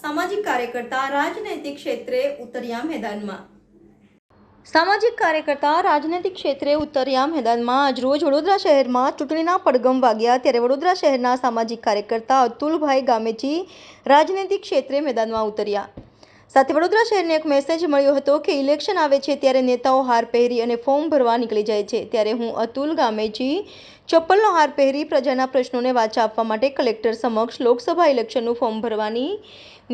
સામાજિક કાર્યકર્તા રાજનૈતિક ક્ષેત્રે ઉતર્યા મેદાનમાં। સામાજિક કાર્યકર્તા રાજનૈતિક ક્ષેત્રે ઉતર્યા મેદાનમાં। આજરોજ વડોદરા શહેરમાં ચૂંટણીના પડઘમ વાગ્યા ત્યારે વડોદરા શહેરના સામાજિક કાર્યકર્તા અતુલભાઈ ગામેચી રાજનૈતિક ક્ષેત્રે મેદાનમાં ઉતર્યા। સાથે વડોદરા શહેરને એક મેસેજ મળ્યો હતો કે ઇલેક્શન આવે છે ત્યારે નેતાઓ હાર પહેરી અને ફોર્મ ભરવા નીકળી જાય છે, ત્યારે હું અતુલ ગામેચી ચપ્પલનો હાર પહેરી પ્રજાના પ્રશ્નોને વાચા આપવા માટે કલેક્ટર સમક્ષ લોકસભા ઇલેક્શનનું ફોર્મ ભરવાની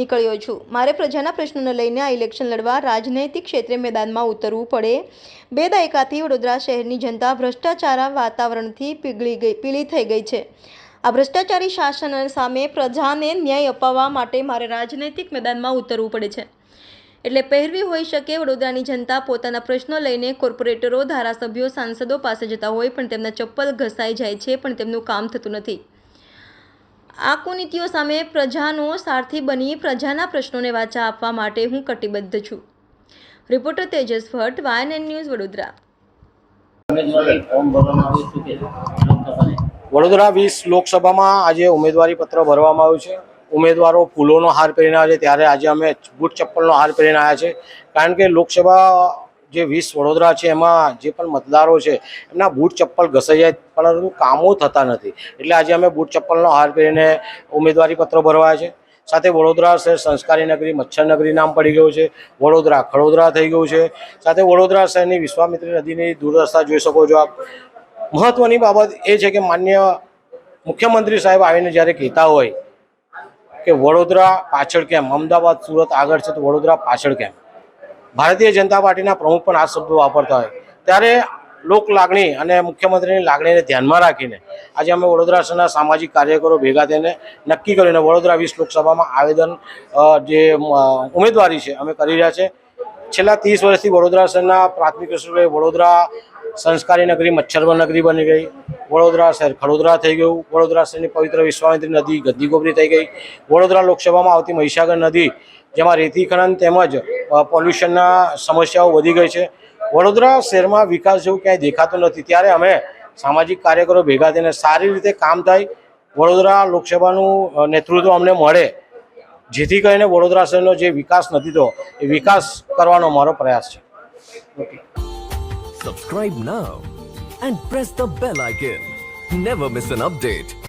નીકળ્યો છું। મારે પ્રજાના પ્રશ્નોને લઈને આ ઇલેક્શન લડવા રાજનૈતિક ક્ષેત્રે મેદાનમાં ઉતરવું પડે। 2 દાયકાથી વડોદરા શહેરની જનતા ભ્રષ્ટાચાર વાતાવરણથી પીડિત થઈ ગઈ છે। આ ભ્રષ્ટાચારી શાસન સામે પ્રજાને ન્યાય અપાવવા માટે મારે રાજનૈતિક મેદાનમાં ઉતરવું પડે છે। એટલે પહેરવી હોઈ શકે વડોદરાની જનતા પોતાના પ્રશ્નો લઈને કોર્પોરેટરો, ધારાસભ્યો, સાંસદો પાસે જતા હોય પણ તેમના ચપ્પલ ઘસાઈ જાય છે પણ તેમનું કામ થતું નથી। આ કુનીતિઓ સામે પ્રજાનો સારથી બની પ્રજાના પ્રશ્નોને વાચા આપવા માટે હું કટિબદ્ધ છું। Reporter Tejas Bhatt, YNN news, Vadodara. Vadodara 20 લોકસભામાં આજે ઉમેદવારી પત્ર ભરવામાં આવ્યું છે। ઉમેદવારો ફૂલોનો હાર પહેરીને આવે છે, ત્યારે આજે અમે બૂટ ચપ્પલનો હાર પહેરીને આવ્યા છે, કારણ કે લોકસભા જે 20 વડોદરા છે એમાં જે પણ મતદારો છે એમના બૂટ ચપ્પલ ઘસાઈ જાય પરંતુ કામો થતા નથી, એટલે આજે અમે બૂટ ચપ્પલનો હાર પહેરીને ઉમેદવારી પત્ર ભરવાયા છે। સાથે વડોદરા શહેર સંસ્કારી નગરી, મચ્છર નગરી નામ પડી ગયું છે, વડોદરા ખડોદરા થઈ ગયું છે। સાથે વડોદરા શહેરની વિશ્વામિત્રી નદીની દુર્દશા જોઈ શકો છો આપ। મહત્વની બાબત એ છે કે માન્ય મુખ્યમંત્રી સાહેબ આવીને જ્યારે કહેતા હોય કે વડોદરા પાછળ કેમ, અમદાવાદ સુરત આગળ છે તો વડોદરા પાછળ કેમ, ભારતીય જનતા પાર્ટીના પ્રમુખ પણ આ શબ્દો વાપરતા હોય, ત્યારે લોક લાગણી અને મુખ્યમંત્રીની લાગણીને ધ્યાનમાં રાખીને આજે અમે વડોદરા શહેરના સામાજિક કાર્યકરો ભેગા થઈને નક્કી કરીને વડોદરા 20 લોકસભામાં આવેદન જે ઉમેદવારી છે અમે કરી રહ્યા છે। છેલ્લા 30 વર્ષથી વડોદરા શહેરના પ્રાથમિક સ્કૂલે વડોદરા સંસ્કારી નગરી મચ્છર નગરી બની ગઈ, વડોદરા શહેર ખડોદરા થઈ ગયું, વડોદરા શહેરની પવિત્ર વિશ્વામિત્રી નદી ગદ્દી ગોબરી થઈ ગઈ, વડોદરા લોકસભામાં આવતી મહીસાગર નદી જેમાં રેતી ખનન તેમજ પોલ્યુશનના સમસ્યાઓ વધી ગઈ છે। વડોદરા શહેરમાં વિકાસ જેવું ક્યાંય દેખાતું નથી, ત્યારે અમે સામાજિક કાર્યકરો ભેગા થઈને સારી રીતે કામ થાય, વડોદરા લોકસભાનું નેતૃત્વ અમને મળે, જેથી કરીને વડોદરા શહેરનો જે વિકાસ નથી થયો એ વિકાસ કરવાનો મારો પ્રયાસ છે। Subscribe now and press the bell icon. Never miss an update.